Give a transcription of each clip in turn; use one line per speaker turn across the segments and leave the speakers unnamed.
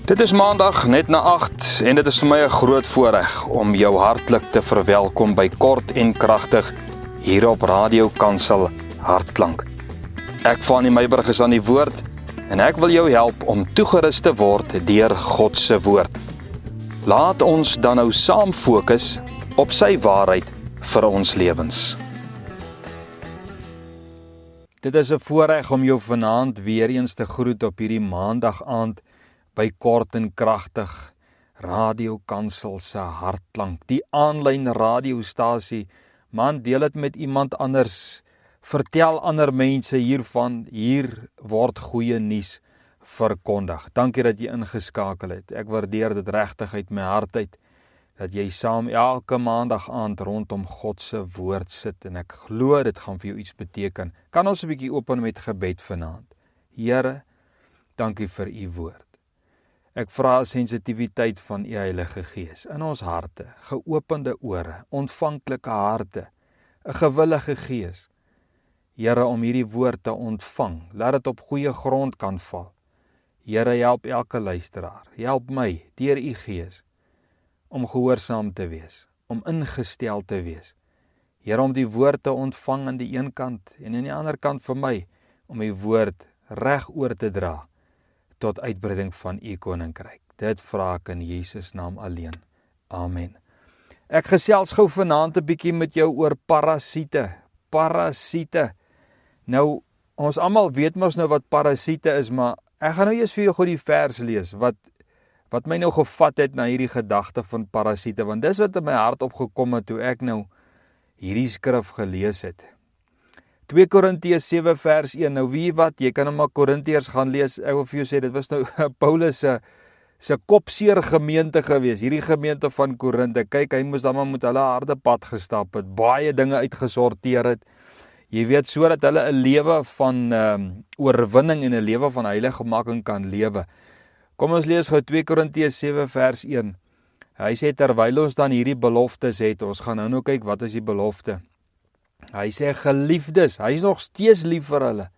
Dit is maandag net na 8 en dit is vir my 'n groot voorreg om jou hartlik te verwelkom by Kort en Kragtig hier op Radio Kansel Hartklank. Ek Fanie Meiburg is aan die woord en ek wil jou help om toegerus te word deur God se woord. Laat ons dan nou saam fokus op sy waarheid vir ons lewens. Dit is 'n voorreg om jou vanaand weer eens te groet op hierdie maandag aand by Kort en Kragtig Radio Kansel se Hartklank, die aanlyn radiostasie. Man, deel dit met iemand anders. Vertel ander mense hiervan. Hier word goeie nuus verkondig. Dankie dat jy ingeskakel het. Ek waardeer dit regtig uit my hart uit dat jy saam elke maandag aand rondom God se woord sit en ek glo dit gaan vir jou iets beteken. Kan ons 'n bietjie open met gebed vanaand? Here, dankie vir u woord. Ek vra sensitiwiteit van u Heilige Gees in ons harte, geopende ore, ontvanklike harte, 'n gewillige gees. Here, om hierdie woord te ontvang, laat dit op goeie grond kan val. Here, help elke luisteraar, help my deur u Gees om gehoorsaam te wees, om ingestel te wees. Here, om die woord te ontvang aan die een kant en aan die ander kant vir my, om die woord reg oor te dra tot uitbreiding van u koninkryk. Dit vra ek in Jesus naam alleen. Amen. Ek gesels gou vanaand 'n bietjie met jou oor parasiete. Parasiete. Nou, ons almal weet mos nou wat parasiete is, maar ek gaan nou eers vir jou gou die vers lees wat my nou gevat het na hierdie gedagte van parasiete, want dis wat in my hart opgekom het toe ek nou hierdie skrif gelees het. 2 Korintiërs 7 vers 1, nou wie wat, jy kan nou maar Korintiërs gaan lees, ek wil vir jou sê, dit was nou Paulus se kopseer gemeente gewees, hierdie gemeente van Korinthe. Kyk, hy moes dan maar met hulle harde pad gestap het, baie dinge uitgesorteer het, jy weet, sodat hulle 'n lewe van oorwinning en 'n lewe van heiligmaking kan lewe. Kom ons lees gou 2 Korintiërs 7 vers 1, hy sê, terwyl ons dan hierdie beloftes het, ons gaan nou kyk, wat is die belofte? Hy sê, geliefdes, hy is nog steeds lief vir hulle.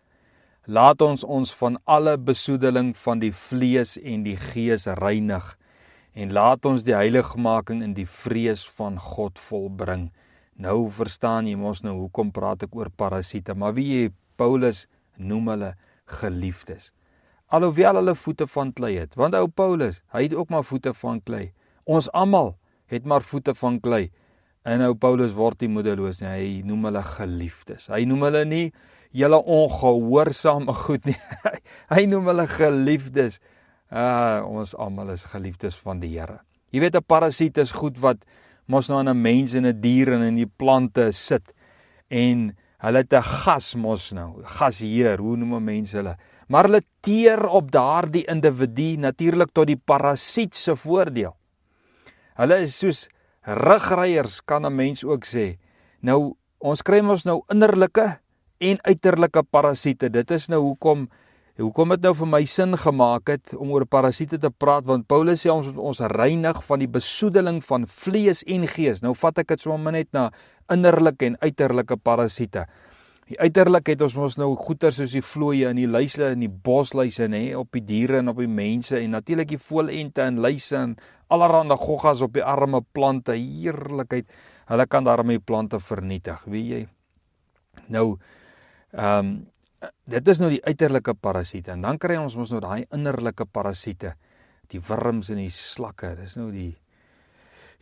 Laat ons van alle besoedeling van die vlees en die gees reinig en laat ons die heiligmaking in die vrees van God volbring. Nou verstaan jy mos nou hoekom praat ek oor parasiete, maar wie Paulus noem hulle geliefdes. Alhoewel hulle voete van klei het, want ou Paulus, hy het ook maar voete van klei. Ons almal het maar voete van klei. En nou Paulus word nie moedeloos nie, hy noem hulle geliefdes. Hy noem hulle nie julle ongehoorsame goed nie. Hy noem hulle geliefdes. Ons almal is geliefdes van die Here. Jy weet, 'n parasiet is goed wat mos nou aan 'n mens en 'n dier en in die plante sit. En hulle het 'n gas mos nou, gasheer, hoe noem mense hulle? Maar hulle teer op daardie individu natuurlik tot die parasiet se voordeel. Hulle is soos rugryers, kan 'n mens ook sê. Nou, ons kry mos nou innerlike en uiterlike parasiete. Dit is nou hoekom dit nou vir my sin gemaak het om oor parasiete te praat, want Paulus sê ons reinig van die besoedeling van vlees en gees. Nou vat ek dit sommer net na innerlike en uiterlike parasiete. Die uiterlik het ons mos nou goeie soos die vlooie en die luise en die bosluise, nê, op die diere en op die mense, en natuurlik die voëlente en luise en allerhande goggas op die arme plante, heerlikheid, hulle kan daarmee plante vernietig, weet jy. Nou, dit is nou die uiterlike parasiete, en dan kry ons mos nou daai innerlike parasiete, die wurms en die slakke, dis nou die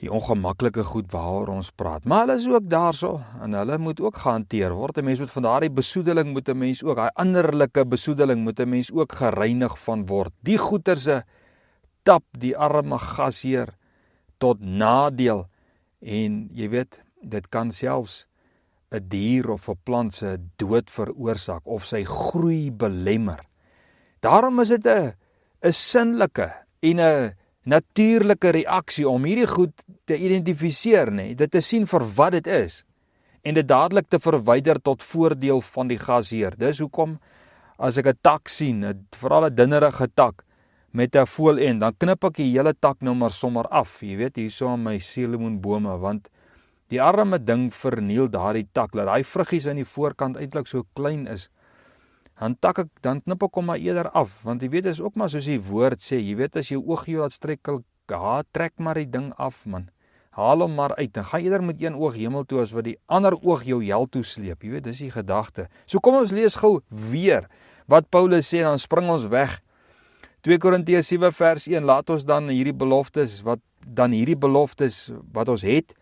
ongemaklike goed waaroor ons praat. Maar hulle is ook daarso, en hulle moet ook gehanteer word. 'n Mens moet van daardie besoedeling moet 'n mens ook, daai innerlike besoedeling moet 'n mens ook gereinig van word. Die goeterse tap die arme gasheer tot nadeel, en jy weet, dit kan selfs 'n dier of 'n plant se dood veroorsaak of sy groei belemmer. Daarom is dit 'n sinnelike en 'n natuurlike reaksie om hierdie goed te identifiseer, nee, dit te sien vir wat dit is en dit dadelik te verwyder tot voordeel van die gasheer. Dis hoekom as ek 'n tak sien, veral 'n dinnerige tak met 'n voëlend, dan knip ek die hele tak nou maar sommer af. Jy weet, hierso aan my suurlemoenbome, want die arme ding verniel daardie tak, dat daai vruggies aan die voorkant eintlik so klein is. dan knip ek hom maar eerder af, want jy weet, is ook maar soos die woord sê, jy weet, as jou oog jou laat strekkel, trek maar die ding af, man. Haal hom maar uit, en ga eerder met een oog hemel toe, as wat die ander oog jou hel toe sleep, jy weet, dis die gedagte. So kom ons lees gou weer, wat Paulus sê, dan spring ons weg. 2 Korintiërs 7 vers 1, laat ons dan hierdie beloftes wat ons het,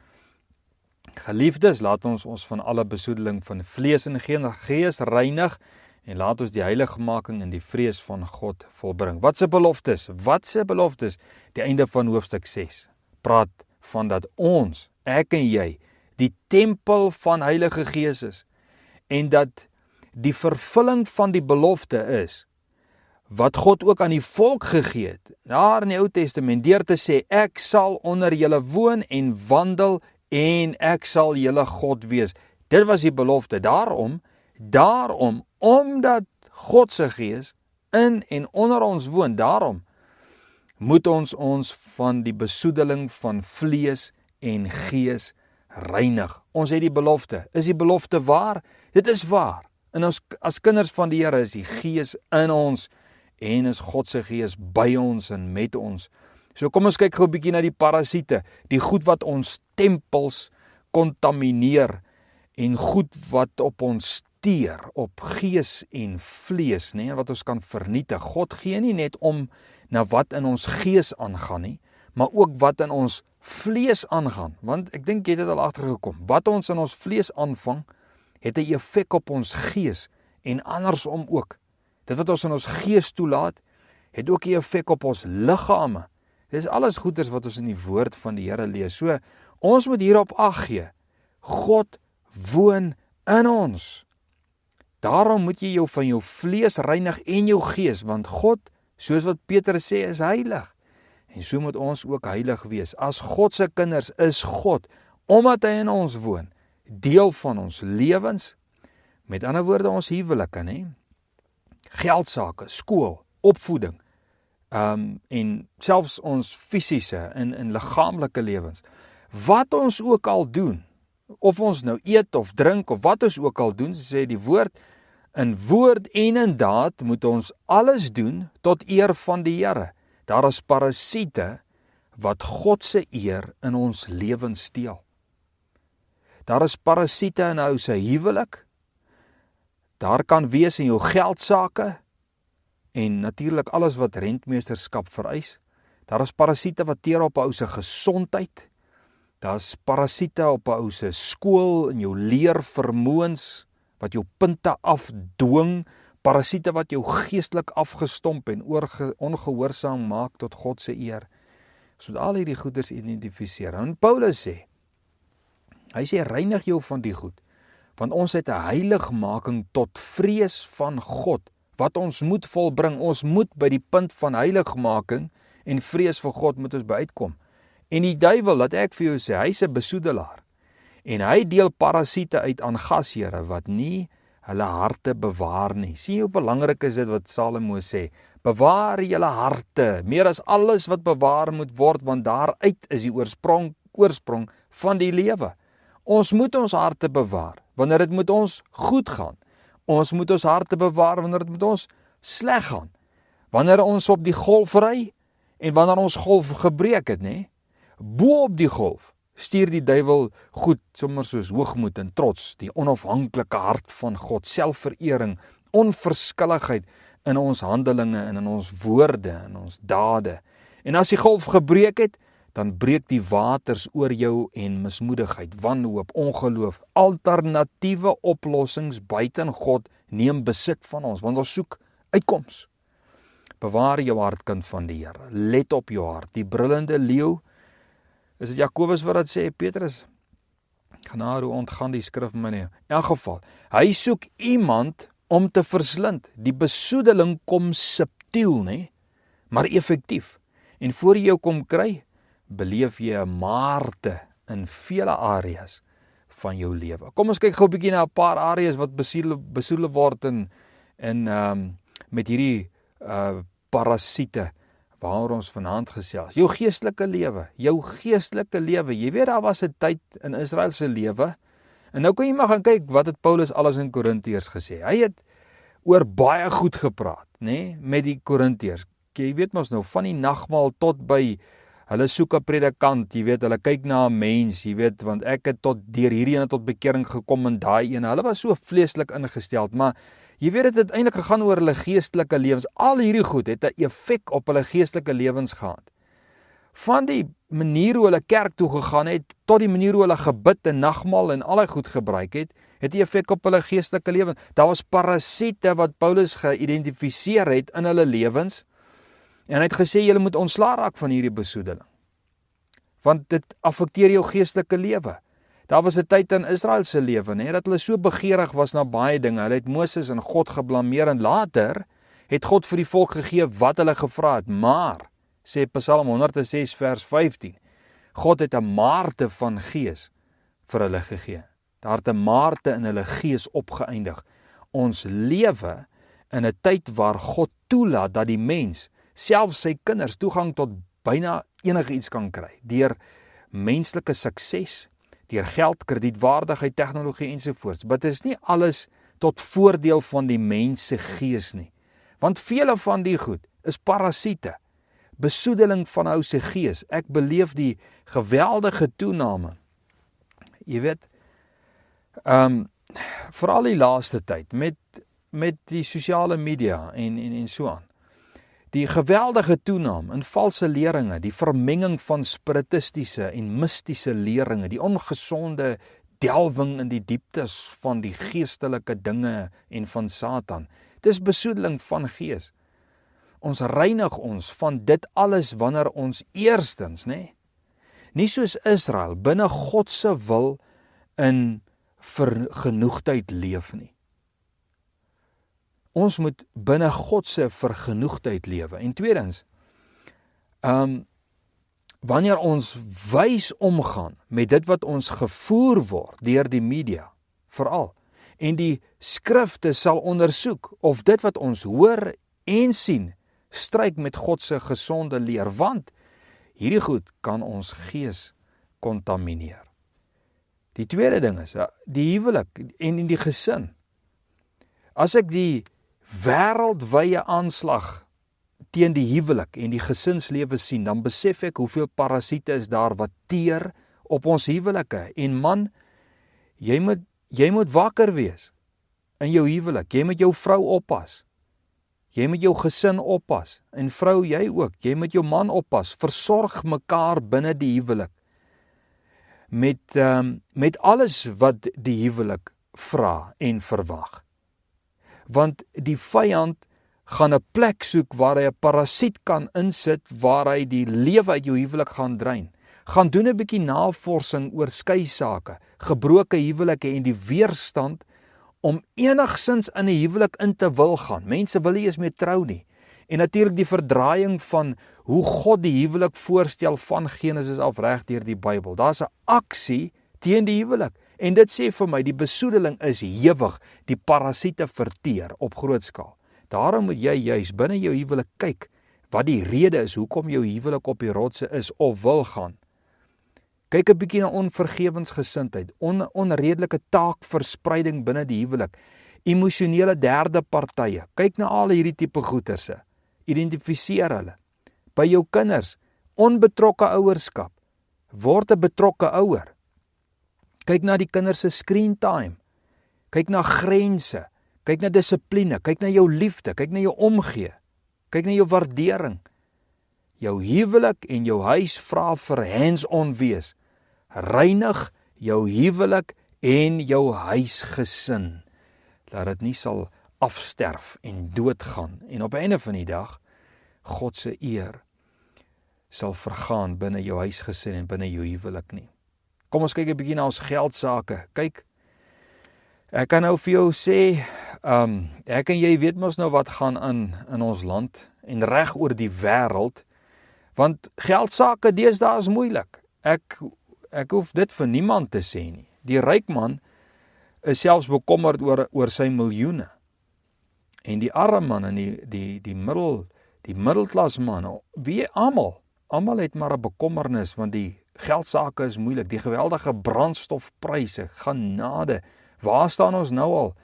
geliefdes, laat ons van alle besoedeling van vlees en gees reinig, en laat ons die heiligmaking in die vrees van God volbring. Wat se beloftes? Die einde van hoofstuk 6, praat van dat ons, ek en jy, die tempel van Heilige Gees is, en dat die vervulling van die belofte is, wat God ook aan die volk gegee het, daar in die Ou Testament, deur te sê, ek sal onder julle woon en wandel, en ek sal julle God wees. Dit was die belofte. Daarom, omdat God se Gees in en onder ons woon, daarom moet ons van die besoedeling van vlees en gees reinig. Ons het die belofte. Is die belofte waar? Dit is waar. En ons as kinders van die Here is die Gees in ons, en is God se Gees by ons en met ons. So kom ons kyk gou 'n bietjie na die parasiete, die goed wat ons tempels kontamineer, en goed wat op ons teer, op gees en vlees, nee, wat ons kan vernietig. God gee nie net om na wat in ons gees aangaan nie, maar ook wat in ons vlees aangaan, want ek dink jy het dit al agtergekom, wat ons in ons vlees aanvang, het 'n effek op ons gees, en andersom ook. Dit wat ons in ons gees toelaat, het ook 'n effek op ons liggame. Dit is alles goeders wat ons in die woord van die Here lees. So, ons moet hierop ag gee. God woon in ons. Daarom moet jy jou van jou vlees reinig en jou gees, want God, soos wat Petrus sê, is heilig. En so moet ons ook heilig wees. As God se kinders is God, omdat hy in ons woon, deel van ons lewens, met ander woorde ons huwelike, nee? Geldsake, skool, opvoeding, en selfs ons fisiese en liggaamlike lewens. Wat ons ook al doen, of ons nou eet of drink, of wat ons ook al doen, sê die woord, in woord en in daad moet ons alles doen tot eer van die Here. Daar is parasiete wat God se eer in ons lewens steel. Daar is parasiete in 'n ou se huwelik. Daar kan wees in jou geldsake, en natuurlik alles wat rentmeesterskap vereis. Daar is parasiete wat teer op 'n ou se gesondheid. Daar's parasiete op 'n ou se skool, en jou leervermoëns, wat jou punte afdwing, parasiete wat jou geestelik afgestomp en ongehoorsaam maak tot God se eer. Ons moet al hierdie goeders identifiseer. En Paulus sê, hy sê, reinig jou van die goed, want ons het 'n heiligmaking tot vrees van God, wat ons moet volbring. Ons moet by die punt van heiligmaking en vrees vir God moet ons by uitkom. En die duiwel, laat ek vir jou sê, hy's 'n besoedelaar, en hy deel parasiete uit aan gasheere wat nie hulle harte bewaar nie. Sien hoe belangrik is dit wat Salomo sê, bewaar julle harte, meer as alles wat bewaar moet word, want daaruit is die oorsprong van die lewe. Ons moet ons harte bewaar, wanneer dit met ons goed gaan. Ons moet ons harte bewaar, wanneer dit met ons sleg gaan. Wanneer ons op die golf ry, en wanneer ons golf gebreek het, nee? Bo op die golf stuur die duiwel goed, sommer soos hoogmoed en trots, die onafhanklike hart van God, selfverering, onverskilligheid in ons handelinge en in ons woorde en ons dade. En as die golf gebreek het, dan breek die waters oor jou en mismoedigheid, wanhoop, ongeloof, alternatiewe oplossings buiten God neem besit van ons, want ons soek uitkoms. Bewaar jou hart, kind van die Here. Let op jou hart. Die brullende leeu, is dit Jakobus wat dit sê, Petrus? Genade, hoe ontgaan die skrif my nie. In elk geval, hy soek iemand om te verslind. Die besoedeling kom subtiel, nee, maar effektief. En voor jy jou kom kry, beleef jy 'n maarte in vele areas van jou lewe. Kom ons kyk gou 'n bietjie na 'n paar areas wat besoedel word met hierdie parasiete waaroor ons vanaand gesels. Jou geestelike lewe, jy weet daar was 'n tyd in Israel se lewe, en nou kan jy maar gaan kyk wat het Paulus alles in Korintiërs gesê. Hy het oor baie goed gepraat, met die Korintiërs. Jy weet mos nou, van die nagmaal tot by, hulle soek 'n predikant, jy weet, hulle kyk na 'n mens, jy weet, want ek het deur hierdie ene tot bekering gekom en daai ene, hulle was so vleeslik ingesteld, maar jy weet, dit het eintlik gegaan oor hulle geestelike lewens. Al hierdie goed het 'n effek op hulle geestelike lewens gehad. Van die manier hoe hulle kerk toe gegaan het, tot die manier hoe hulle gebid en nagmaal en al die goed gebruik het, het die effek op hulle geestelike lewens. Daar was parasiete wat Paulus geïdentifiseer het in hulle lewens, en hy het gesê, julle moet ontslaa raak van hierdie besoedeling, want dit affekteer jou geestelike lewe. Daar was 'n tyd in Israel se lewe, dat hulle so begeerig was na baie dinge. Hulle het Moses en God geblameer, en later het God vir die volk gegee wat hulle gevra het. Maar, sê Psalm 106 vers 15, God het 'n maarte van gees vir hulle gegee. Daar het 'n maarte in hulle gees opgeëindig. Ons lewe in 'n tyd waar God toelaat dat die mens, selfs sy kinders, toegang tot byna enigiets kan kry, deur menslike sukses, deur geld, kredietwaardigheid, tegnologie ensovoorts. Maar dit is nie alles tot voordeel van die mens se gees nie. Want vele van die goed is parasiete, besoedeling van ou se gees. Ek beleef die geweldige toename. Jy weet, veral die laaste tyd, met die sosiale media en so aan. Die geweldige toename in valse leringe, die vermenging van spiritistiese en mystiese leringe, die ongesonde delwing in die dieptes van die geestelike dinge en van Satan. Dis besoedeling van gees. Ons reinig ons van dit alles wanneer ons eerstens, nie soos Israel, binne God se wil in vergenoegdheid leef nie. Ons moet binne God se vergenoegdheid lewe. En tweedens, wanneer ons wys omgaan met dit wat ons gevoer word deur die media, veral, en die skrifte sal ondersoek of dit wat ons hoor en sien, stryk met God se gesonde leer, want hierdie goed kan ons gees kontamineer. Die tweede ding is, die huwelik en die gesin. As ek die wêreldwye aanslag teen die huwelik en die gesinslewe sien, dan besef ek hoeveel parasiete is daar wat teer op ons huwelike. En man, jy moet wakker wees in jou huwelik. Jy moet jou vrou oppas. Jy moet jou gesin oppas. En vrou, jy ook. Jy moet jou man oppas. Versorg mekaar binne die huwelik. Met alles wat die huwelik vra en verwag. Want die vyand gaan 'n plek soek waar hy 'n parasiet kan insit, waar hy die lewe uit jou huwelik gaan drein. Gaan doen 'n bietjie navorsing oor skei sake, gebroke huwelike en die weerstand om enigsins in 'n huwelik in te wil gaan. Mense wil nie eens meer trou nie. En natuurlik die verdraaiing van hoe God die huwelik voorstel van Genesis af reg deur die Bybel. Daar's 'n aksie teen die huwelik. En dit sê vir my, die besoedeling is hewig, die parasiete verteer op groot skaal. Daarom moet jy juis binne jou huwelik kyk wat die rede is, hoekom jou huwelik op die rotse is of wil gaan. Kyk 'n bietjie na onvergewensgesindheid, onredelike taakverspreiding binne die huwelik, emosionele derde partye. Kyk na al hierdie tipe goeterse. Identifiseer hulle. By jou kinders, onbetrokke ouerskap. Word 'n betrokke ouer. Kyk na die kinders se screen time. Kyk na grense. Kyk na dissipline. Kyk na jou liefde. Kyk na jou omgee. Kyk na jou waardering. Jou huwelik en jou huis vra vir hands-on wees. Reinig jou huwelik en jou huisgesin. Dat dit nie sal afsterf en doodgaan. En op die einde van die dag, God se eer sal vergaan binne jou huisgesin en binne jou huwelik nie. Kom ons kyk 'n bietjie na ons geldsaake. Kyk, ek kan nou vir jou sê, ek en jy weet mos nou wat gaan in ons land en reg oor die wêreld, want geldsaake deesdae is moeilik. Ek hoef dit vir niemand te sê nie. Die ryk man is selfs bekommerd oor sy miljoene. En die arme man en die middelklas man, almal het maar 'n bekommernis, want die geldsaake is moeilik, die geweldige brandstofpryse, genade. Waar staan ons nou al?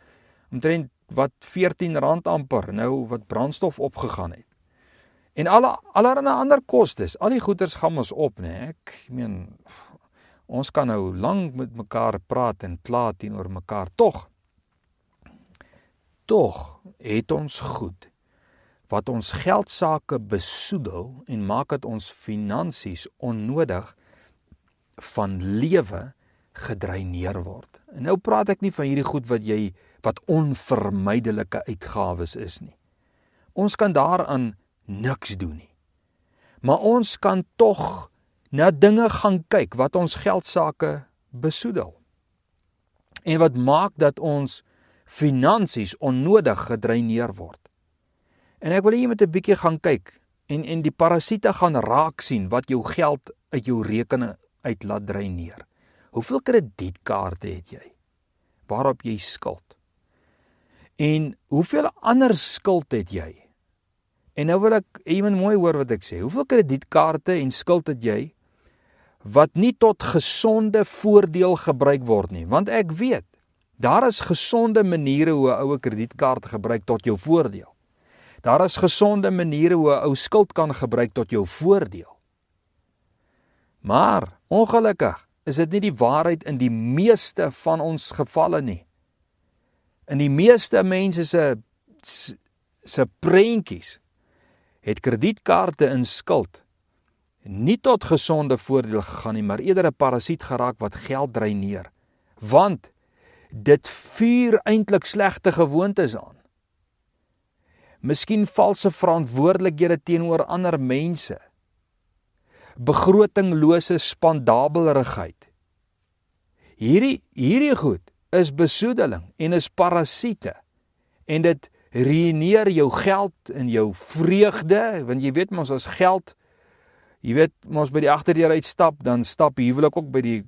Omtrent wat R14 amper nou wat brandstof opgegaan het. En allerlei ander kostes, al die goeders gaan ons op, né? Ek meen, ons kan nou lank met mekaar praat en kla teenoor mekaar. Tog het ons goed wat ons geldsake besoedel en maak dat ons finansies onnodig van lewe gedreineer word. En nou praat ek nie van hierdie goed wat onvermydelike uitgawes is nie. Ons kan daaraan niks doen nie. Maar ons kan tog na dinge gaan kyk wat ons geldsake besoedel. En wat maak dat ons finansies onnodig gedreineer word. En ek wil hier met 'n bietjie gaan kyk en die parasiete gaan raak sien wat jou geld uit jou rekening uit laat dreineer. Hoeveel kredietkaarte het jy? Waarop jy skuld? En hoeveel ander skuld het jy? En nou wil ek iemand mooi hoor wat ek sê. Hoeveel kredietkaarte en skuld het jy wat nie tot gesonde voordeel gebruik word nie? Want ek weet, daar is gesonde maniere hoe 'n oue kredietkaart gebruik tot jou voordeel. Daar is gesonde maniere hoe 'n ou skuld kan gebruik tot jou voordeel. Maar ongelukkig is dit nie die waarheid in die meeste van ons gevalle nie. In die meeste mense se prentjies het kredietkaarte in skuld nie tot gesonde voordeel gegaan nie, maar eerder 'n parasiet geraak wat geld dreineer. Want dit vuur eintlik slegte gewoontes aan. Miskien valse verantwoordelikhede teenoor ander mense. Begrotinglose spandabelrigheid. Hierdie goed is besoedeling en is parasiete. En dit ruïneer jou geld en jou vreugde, want jy weet mos as geld, jy weet mos by die agterdeur uitstap, dan stap die huwelik ook by die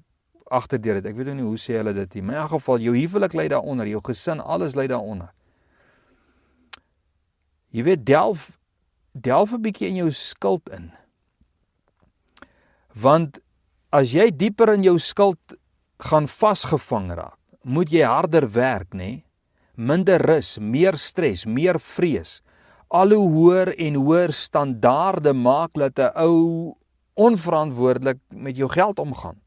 agterdeur uit. Ek weet nie hoe sê hulle dit nie, maar in elk geval jou huwelik lê daaronder, jou gesin, alles lê daaronder. Jy weet, delf 'n bietjie in jou skuld in. Want as jy dieper in jou skuld gaan vasgevang raak, moet jy harder werk, nê? Minder rus, meer stres, meer vrees. Al hoe hoër en hoër standaarde maak dat 'n ou onverantwoordelik met jou geld omgaan.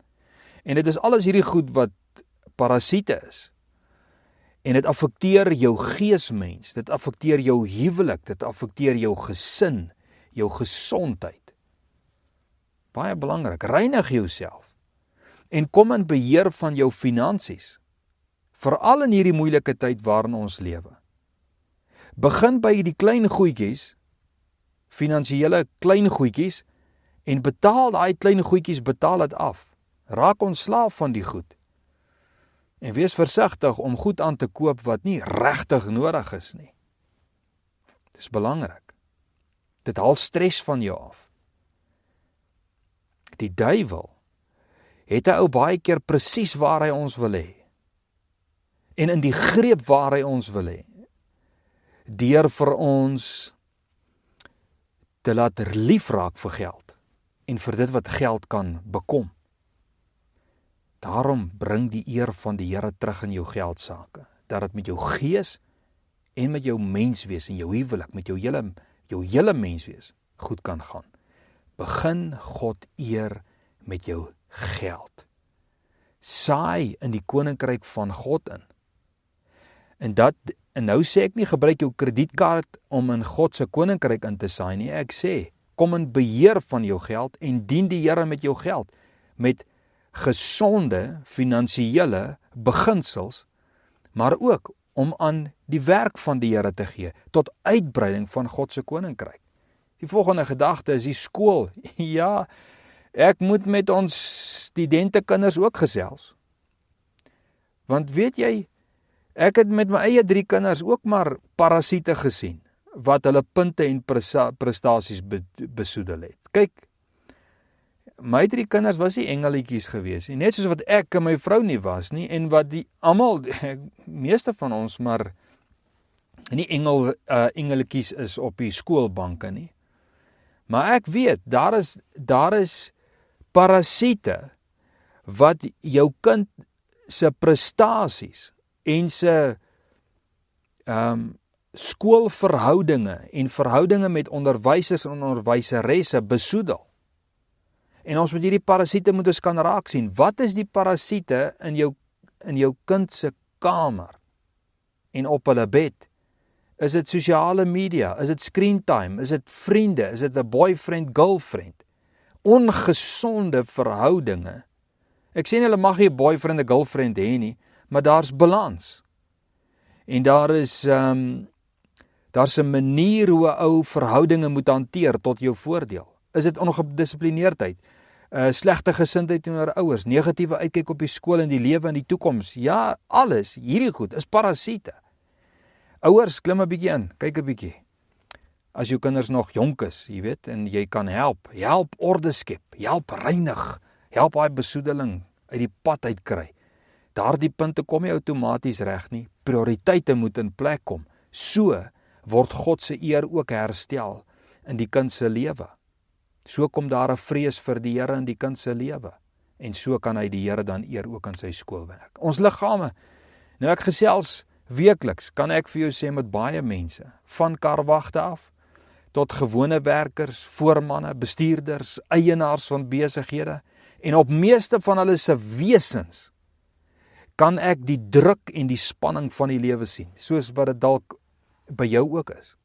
En dit is alles hierdie goed wat parasiete is. En dit affekteer jou geesmens, dit affekteer jou huwelik, dit affekteer jou gesin, jou gesondheid. Baie belangrik, reinig jouself en kom in beheer van jou finansies, veral in hierdie moeilike tyd waarin ons lewe. Begin by die klein goedjies, finansiële klein goedjies, en betaal daai klein goedjies, betaal dit af. Raak ontslaaf van die goed. En wees versigtig om goed aan te koop wat nie regtig nodig is nie. Dis belangrik. Dit haal stres van jou af. Die duiwel het 'n ou baie keer presies waar hy ons wil hê. En in die greep waar hy ons wil hê. Deur vir ons te laat lief raak vir geld en vir dit wat geld kan bekom. Daarom bring die eer van die Here terug in jou geldsake, dat dit met jou gees en met jou menswees en jou huwelik, met jou hele menswees goed kan gaan. Begin God eer met jou geld. Saai in die koninkryk van God in. En nou sê ek nie gebruik jou kredietkaart om in God se koninkryk in te saai nie. Ek sê, kom in beheer van jou geld en dien die Here met jou geld. Met gesonde finansiële beginsels, maar ook om aan die werk van die Here te gee, tot uitbreiding van God se koninkryk. Die volgende gedagte is die skool. Ja, ek moet met ons studentekinders ook gesels. Want weet jy, ek het met my eie 3 kinders ook maar parasiete gesien, wat hulle punte en prestasies besoedel het. Kyk, my 3 kinders was nie engeletjies gewees nie, net soos wat ek en my vrou nie was nie, en wat die almal, meeste van ons maar nie engeletjies is op die skoolbanke nie. Maar ek weet, daar is parasiete wat jou kind se prestasies en se skoolverhoudinge en verhoudinge met onderwysers en onderwyseresse besoedel. En ons met hierdie parasiete moet ons kan raak sien. Wat is die parasiete in jou kind se kamer en op hulle bed? Is dit sosiale media? Is dit screen time? Is dit vriende? Is dit 'n boyfriend, girlfriend? Ongesonde verhoudinge. Ek sê nie hulle mag nie 'n boyfriend, 'n girlfriend hê nie, maar daar's balans. En daar's 'n manier hoe 'n ou verhoudinge moet hanteer tot jou voordeel. Is dit ongedissiplineerdheid? Slegte gesindheid teenoor ouers, negatiewe uitkyk op die skool en die lewe in die toekoms. Ja, alles, hierdie goed is parasiete. Ouers, klim 'n bietjie in, kyk 'n bietjie. As jou kinders nog jonk is, jy weet, en jy kan help orde skep, help reinig, help daai besoedeling uit die pad uitkry. Daardie punte kom nie outomaties reg nie. Prioriteite moet in plek kom. So word God se eer ook herstel in die kind se lewe. So kom daar 'n vrees vir die Here in die kind se lewe. En so kan hy die Here dan eer ook in sy skoolwerk. Ons liggame. Nou ek gesels weekliks, kan ek vir jou sê met baie mense, van karwagte af, tot gewone werkers, voormanne, bestuurders, eienaars van besighede, en op meeste van hulle se wesens, kan ek die druk en die spanning van die lewe sien, soos wat dit dalk by jou ook is.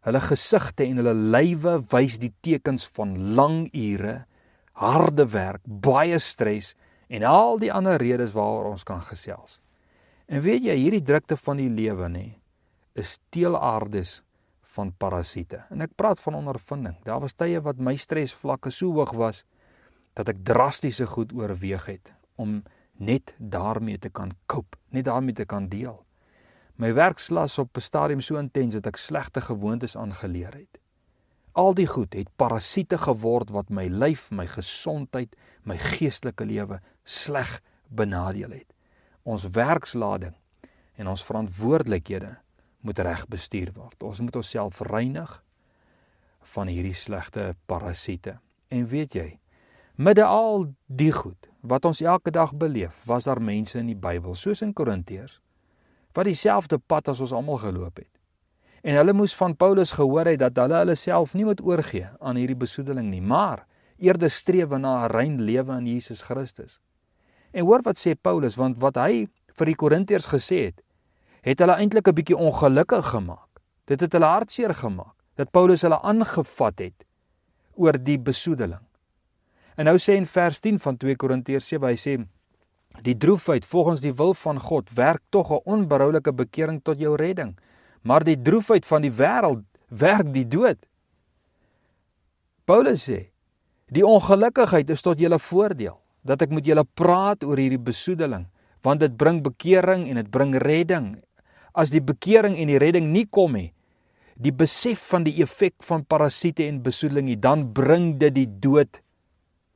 Hulle gesigte en hulle lywe wys die tekens van lang ure, harde werk, baie stres en al die ander redes waaroor ons kan gesels. En weet jy, hierdie drukte van die lewe nie, is teelaardes van parasiete. En ek praat van ondervinding. Daar was tye wat my stresvlakke so hoog was, dat ek drastiese goed oorweeg het, om net daarmee te kan cope, net daarmee te kan deel. My werkslas op 'n stadium so intens dat ek slegte gewoontes aangeleer het. Al die goed het parasiete geword wat my lyf, my gesondheid, my geestelike lewe sleg benadeel het. Ons werkslading en ons verantwoordelikhede moet reg bestuur word. Ons moet onsself reinig van hierdie slegte parasiete. En weet jy, midde al die goed wat ons elke dag beleef, was daar mense in die Bybel, soos in Korintiërs, wat dieselfde pad as ons almal geloop het. En hulle moes van Paulus gehoor het dat hulle self nie moet oorgee aan hierdie besoedeling nie, maar eerder streef na 'n rein lewe in Jesus Christus. En hoor wat sê Paulus, want wat hy vir die Korintiërs gesê het hulle eintlik 'n bietjie ongelukkig gemaak. Dit het hulle hartseer gemaak, dat Paulus hulle aangevat het oor die besoedeling. En nou sê in vers 10 van 2 Korintiërs 7, hy sê, die droefheid volgens die wil van God werk tog 'n onberoulike bekering tot jou redding, maar die droefheid van die wêreld werk die dood. Paulus sê, die ongelukkigheid is tot julle voordeel, dat ek met julle praat oor hierdie besoedeling, want dit bring bekering en dit bring redding. As die bekering en die redding nie kom nie, die besef van die effek van parasiete en besoedeling nie, dan bring dit die dood.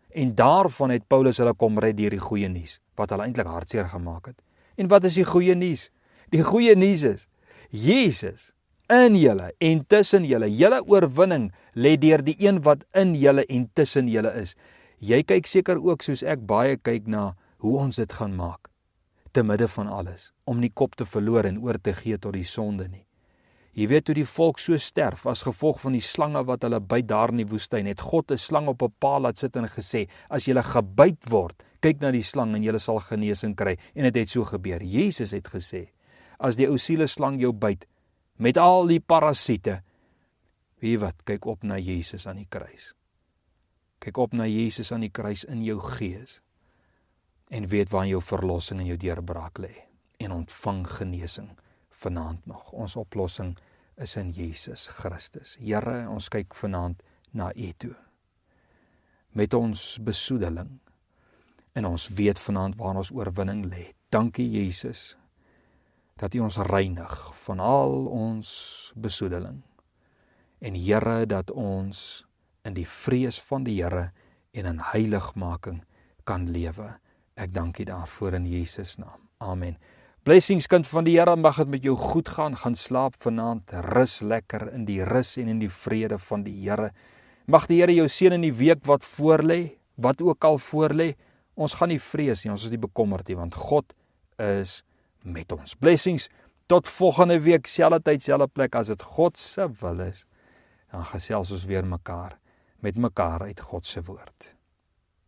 En daarvan het Paulus hulle kom red deur die goeie nuus, wat hulle eintlik hartseer gemaak het. En wat is die goeie nuus? Die goeie nuus is, Jesus in julle en tussen julle, julle oorwinning lê deur die een wat in julle en tussen julle is. Jy kyk seker ook soos ek baie kyk na hoe ons dit gaan maak, te midde van alles, om nie kop te verloor en oor te gee tot die sonde nie. Jy weet hoe die volk so sterf as gevolg van die slange wat hulle byt daar in die woestyn. Het God 'n slang op 'n paal laat sit en gesê, as julle gebyt word, kyk na die slang en julle sal genesing kry. En dit het so gebeur. Jesus het gesê, as die ou siele slang jou byt, met al die parasiete, weet jy wat, kyk op na Jesus aan die kruis. Kyk op na Jesus aan die kruis in jou gees, en weet waar jou verlossing en jou deurbraak lê, en ontvang genesing vanaand nog. Ons oplossing is in Jesus Christus. Here, ons kyk vanaand na U toe, met ons besoedeling, en ons weet vanaand waar ons oorwinning lê. Dankie Jesus, dat U ons reinig van al ons besoedeling, en Here, dat ons in die vrees van die Here en in heiligmaking kan lewe. Ek dank U daarvoor in Jesus naam. Amen. Blessings, kind van die Here, mag dit met jou goed gaan. Gaan slaap vanaand, rus lekker in die rus en in die vrede van die Here. Mag die Here jou seën in die week wat voorlê, wat ook al voorlê. Ons gaan nie vrees nie, ons is nie bekommerd nie, want God is met ons. Blessings, Tot volgende week, selfde tyd, selfde plek, as dit God se wil is, dan gesels ons weer met mekaar uit God se woord.